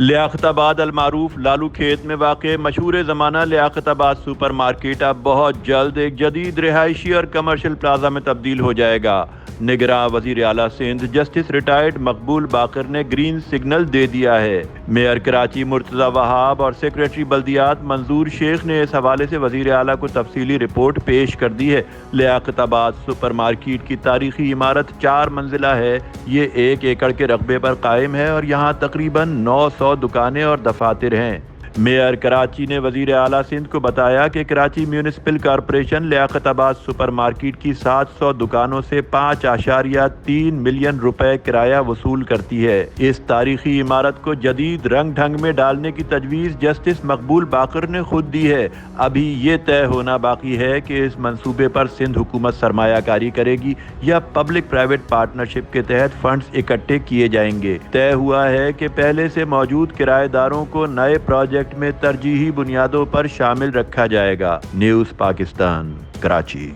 لیاقت آباد المعروف لالو کھیت میں واقع مشہور زمانہ لیاقت آباد سپر مارکیٹ اب بہت جلد ایک جدید رہائشی اور کمرشل پلازا میں تبدیل ہو جائے گا۔ نگراں وزیر اعلیٰ سندھ جسٹس ریٹائرڈ مقبول باقر نے گرین سگنل دے دیا ہے۔ میئر کراچی مرتضی وہاب اور سیکریٹری بلدیات منظور شیخ نے اس حوالے سے وزیر اعلیٰ کو تفصیلی رپورٹ پیش کر دی ہے۔ لیاقت آباد سپر مارکیٹ کی تاریخی عمارت 4 منزلہ ہے۔ یہ 1 ایکڑ کے رقبے پر قائم ہے اور یہاں تقریباً 900 دکانیں اور دفاتر ہیں۔ میئر کراچی نے وزیر اعلیٰ سندھ کو بتایا کہ کراچی میونسپل کارپوریشن لیاقت آباد سپر مارکیٹ کی 700 دکانوں سے 5.3 ملین روپے کرایہ وصول کرتی ہے۔ اس تاریخی عمارت کو جدید رنگ ڈھنگ میں ڈالنے کی تجویز جسٹس مقبول باقر نے خود دی ہے۔ ابھی یہ طے ہونا باقی ہے کہ اس منصوبے پر سندھ حکومت سرمایہ کاری کرے گی یا پبلک پرائیویٹ پارٹنرشپ کے تحت فنڈز اکٹھے کیے جائیں گے۔ طے ہوا ہے کہ پہلے سے موجود کرایہ داروں کو نئے پروجیکٹ میں ترجیحی بنیادوں پر شامل رکھا جائے گا۔ نیوز پاکستان، کراچی۔